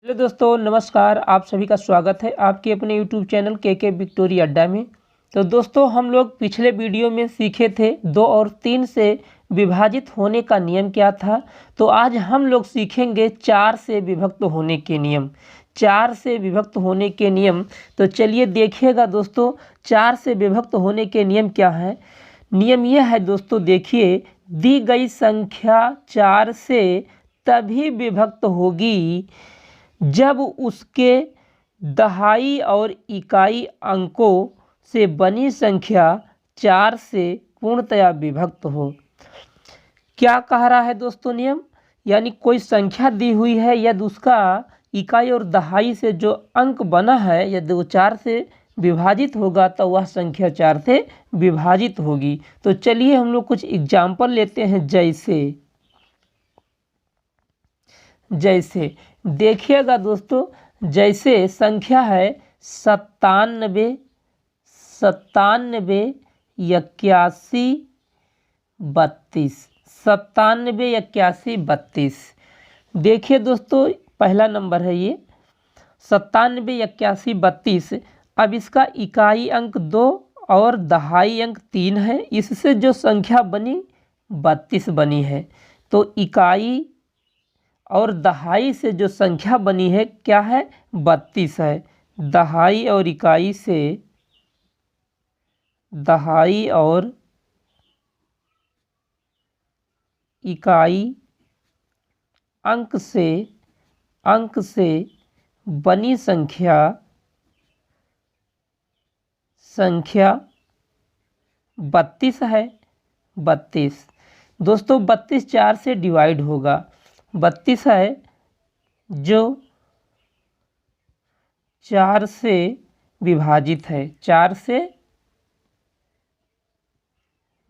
Hello दोस्तों, नमस्कार। आप सभी का स्वागत है आपके अपने यूट्यूब चैनल के विक्टोरी अड्डा में। तो दोस्तों, हम लोग पिछले वीडियो में सीखे थे 2 और 3 से विभाजित होने का नियम क्या था। तो आज हम लोग सीखेंगे 4 से विभक्त होने के नियम। 4 से विभक्त होने के नियम। तो चलिए देखिएगा दोस्तों, 4 से विभक्त होने के नियम क्या है। नियम यह है दोस्तों, देखिए, दी गई संख्या 4 से तभी विभक्त होगी जब उसके दहाई और इकाई अंकों से बनी संख्या 4 से पूर्णतया विभक्त हो। क्या कह रहा है दोस्तों नियम, यानी कोई संख्या दी हुई है, यदि उसका इकाई और दहाई से जो अंक बना है यदि वो 4 से विभाजित होगा तो वह संख्या 4 से विभाजित होगी। तो चलिए हम लोग कुछ एग्जाम्पल लेते हैं। जैसे देखिएगा दोस्तों, जैसे संख्या है 97, 81, 32। 97, 81, 32। देखिए दोस्तों, पहला नंबर है ये 97, 81, 32। अब इसका इकाई अंक 2 और दहाई अंक 3 है। इससे जो संख्या बनी 32 बनी है। तो इकाई और दहाई से जो संख्या बनी है क्या है, 32 है। दहाई और इकाई से, दहाई और इकाई अंक से बनी संख्या 32 है। 32 दोस्तों, 32 4 से डिवाइड होगा। 32 है जो 4 से विभाजित है। 4 से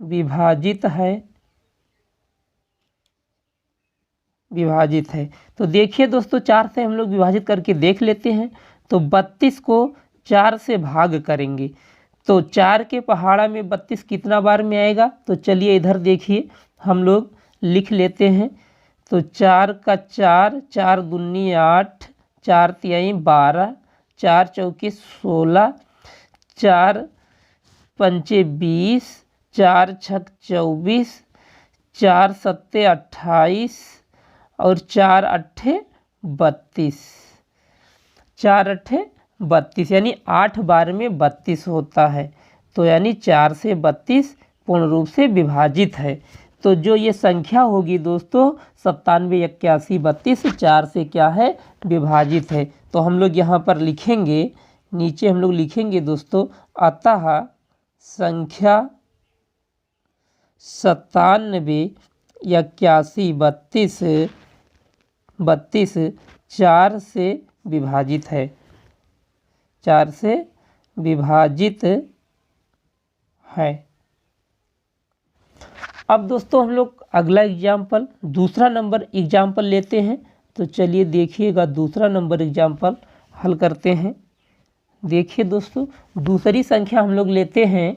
विभाजित है। तो देखिए दोस्तों, 4 से हम लोग विभाजित करके देख लेते हैं। तो 32 को 4 से भाग करेंगे तो 4 के पहाड़ा में 32 कितना बार में आएगा। तो चलिए इधर देखिए, हम लोग लिख लेते हैं। तो 4 का 4, 4 दूनी 8, 4 तिहाई 12, 4 चौके 16, 4 पंचे 20, 4 छक 24, 4 सत्ते 28 और 4 अट्ठे 32। 4 अट्ठे 32 यानी 8 बार में 32 होता है। तो यानी 4 से 32 पूर्ण रूप से विभाजित है। तो जो ये संख्या होगी दोस्तों 97, 81, 32 4 से क्या है, विभाजित है। तो हम लोग यहाँ पर लिखेंगे, नीचे हम लोग लिखेंगे दोस्तों, अतः संख्या 97, 81, 32 4 से विभाजित है। 4 से विभाजित है। अब दोस्तों हम लोग अगला एग्जाम्पल, दूसरा नंबर एग्जाम्पल लेते हैं। तो चलिए देखिएगा, दूसरा नंबर एग्जाम्पल हल करते हैं। देखिए दोस्तों, दूसरी संख्या हम लोग लेते हैं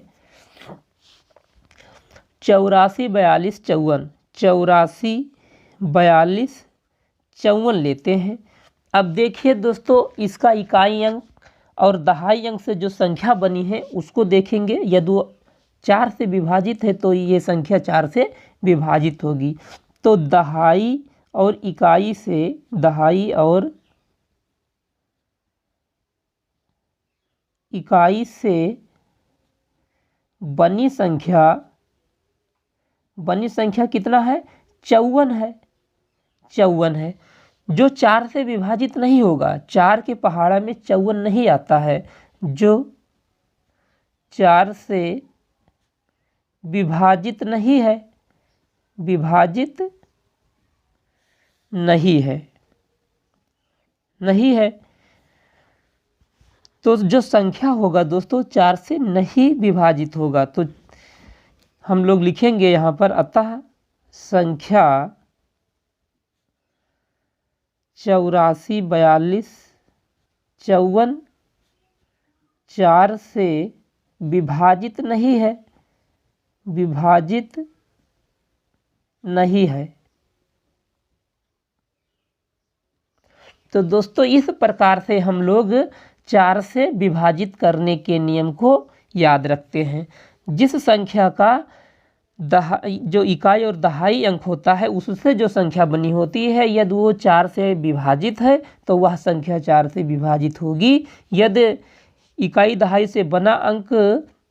84, 42, 54। 84, 42, 54 लेते हैं। अब देखिए दोस्तों, इसका इकाई अंक और दहाई अंक से जो संख्या बनी है उसको देखेंगे। यदि वो 4 से विभाजित है तो ये संख्या 4 से विभाजित होगी। तो दहाई और इकाई से, दहाई और इकाई से बनी संख्या कितना है, 54 है। 54 है जो 4 से विभाजित नहीं होगा। 4 के पहाड़ा में 54 नहीं आता है। जो 4 से विभाजित नहीं है, विभाजित नहीं है। तो जो संख्या होगा दोस्तों 4 से नहीं विभाजित होगा। तो हम लोग लिखेंगे यहाँ पर, अतः संख्या 84, 42, 54 4 से विभाजित नहीं है, विभाजित नहीं है। तो दोस्तों इस प्रकार से हम लोग 4 से विभाजित करने के नियम को याद रखते हैं। जिस संख्या का जो इकाई और दहाई अंक होता है उससे जो संख्या बनी होती है, यदि वो 4 से विभाजित है तो वह संख्या 4 से विभाजित होगी। यदि इकाई दहाई से बना अंक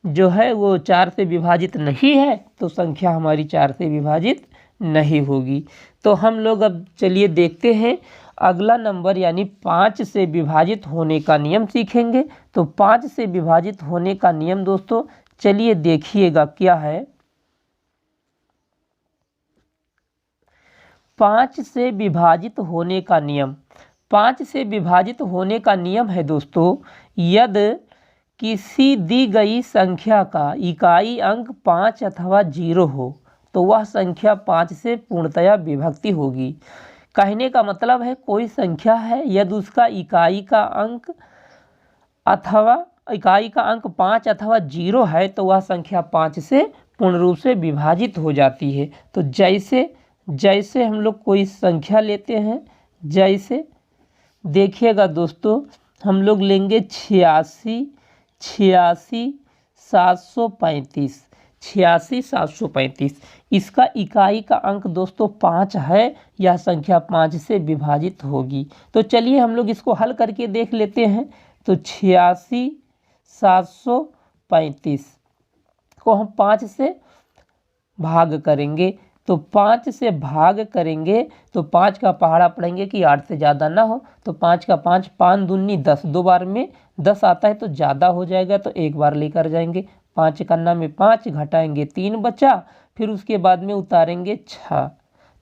जो है वो 4 से विभाजित नहीं है तो संख्या हमारी 4 से विभाजित नहीं होगी। तो हम लोग अब चलिए देखते हैं अगला नंबर यानी 5 से विभाजित होने का नियम सीखेंगे। तो 5 से विभाजित होने का नियम दोस्तों चलिए देखिएगा क्या है। 5 से विभाजित होने का नियम, 5 से विभाजित होने का नियम है दोस्तों, यदि किसी दी गई संख्या का इकाई अंक 5 अथवा 0 हो तो वह संख्या 5 से पूर्णतया विभक्ति होगी। कहने का मतलब है कोई संख्या है, यदि उसका इकाई का अंक 5 अथवा 0 है तो वह संख्या 5 से पूर्ण रूप से विभाजित हो जाती है। तो जैसे हम लोग कोई संख्या लेते हैं, जैसे देखिएगा दोस्तों हम लोग लेंगे 86,735। इसका इकाई का अंक दोस्तों 5 है, यह संख्या 5 से विभाजित होगी। तो चलिए हम लोग इसको हल करके देख लेते हैं। तो 86,735 को हम 5 से भाग करेंगे। तो 5 से भाग करेंगे तो 5 का पहाड़ा पढ़ेंगे कि 8 से ज़्यादा ना हो। तो 5 का 5, 5 दूनी 10, 2 बार में 10 आता है तो ज़्यादा हो जाएगा तो एक बार लेकर जाएंगे। 5 कन्ना में 5 घटाएंगे 3 बचा, फिर उसके बाद में उतारेंगे 6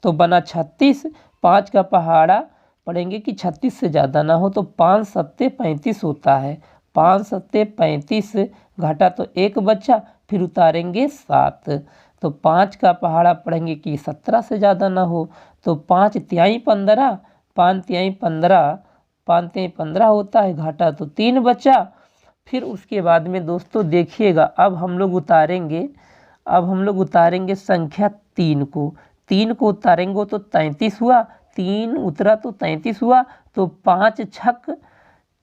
तो बना 36। 5 का पहाड़ा पढ़ेंगे कि 36 से ज़्यादा ना हो तो 5 सत्ते 35 होता है। 5 सत्ते 35 घटा तो 1 बचा, फिर उतारेंगे 7 तो 5 का पहाड़ा पढ़ेंगे कि 17 से ज़्यादा ना हो तो 5 तिहाई 15, 5 तिहाई 15, 5 तिहाई 15 होता है, घाटा तो 3 बचा। फिर उसके बाद में दोस्तों देखिएगा अब हम लोग उतारेंगे संख्या 3 को। 3 को उतारेंगे तो 33 हुआ, 3 उतरा तो 33 हुआ। तो 5 छक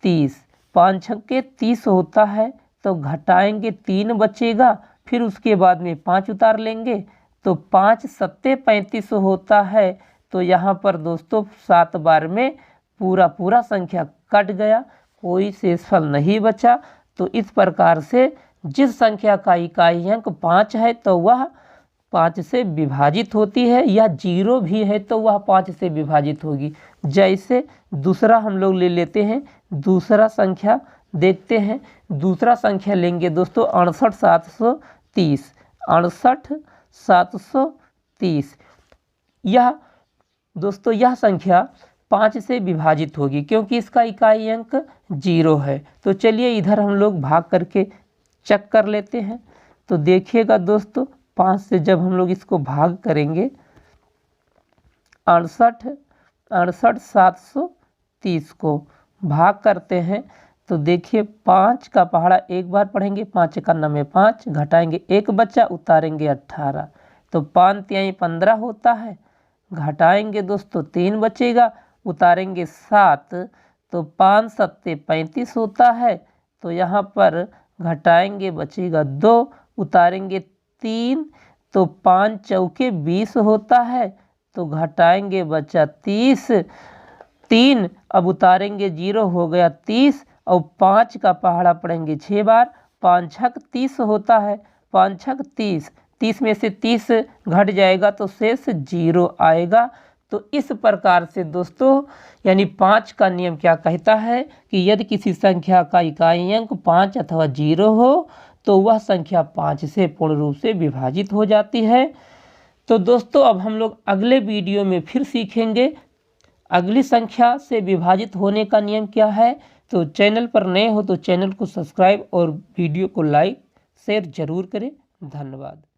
30, 5 छक्के 30 होता है तो घटाएंगे 3 बचेगा, फिर उसके बाद में 5 उतार लेंगे तो 5 सत्ते 35 होता है। तो यहाँ पर दोस्तों 7 बार में पूरा संख्या कट गया, कोई शेषफल नहीं बचा। तो इस प्रकार से जिस संख्या का इकाई अंक 5 है तो वह 5 से विभाजित होती है, या 0 भी है तो वह 5 से विभाजित होगी। जैसे दूसरा हम लोग ले लेते हैं, दूसरा संख्या देखते हैं। दूसरा संख्या लेंगे दोस्तों 68,730। 68,730 यह संख्या 5 से विभाजित होगी क्योंकि इसका इकाई अंक 0 है। तो चलिए इधर हम लोग भाग करके चेक कर लेते हैं। तो देखिएगा दोस्तों 5 से जब हम लोग इसको भाग करेंगे 68,730 को भाग करते हैं तो देखिए 5 का पहाड़ा एक बार पढ़ेंगे, 5 कन्ना में 5 घटाएंगे 1 बचा, उतारेंगे 18 तो 5 तिहाई 15 होता है, घटाएंगे दोस्तों 3 बचेगा, उतारेंगे 7 तो 5 सत्ते 35 होता है। तो यहाँ पर घटाएंगे बचेगा 2, उतारेंगे 3 तो 5 चौके 20 होता है तो घटाएंगे बचा 30, 3 अब उतारेंगे 0 हो गया 30 और 5 का पहाड़ा पढ़ेंगे 6 बार, 5 छक 30 होता है, 5 छक 30, 30 में से 30 घट जाएगा तो शेष 0 आएगा। तो इस प्रकार से दोस्तों यानी 5 का नियम क्या कहता है कि यदि किसी संख्या का इकाई अंक 5 अथवा 0 हो तो वह संख्या 5 से पूर्ण रूप से विभाजित हो जाती है। तो दोस्तों अब हम लोग अगले वीडियो में फिर सीखेंगे अगली संख्या से विभाजित होने का नियम क्या है। तो चैनल पर नए हो तो चैनल को सब्सक्राइब और वीडियो को लाइक शेयर जरूर करें। धन्यवाद।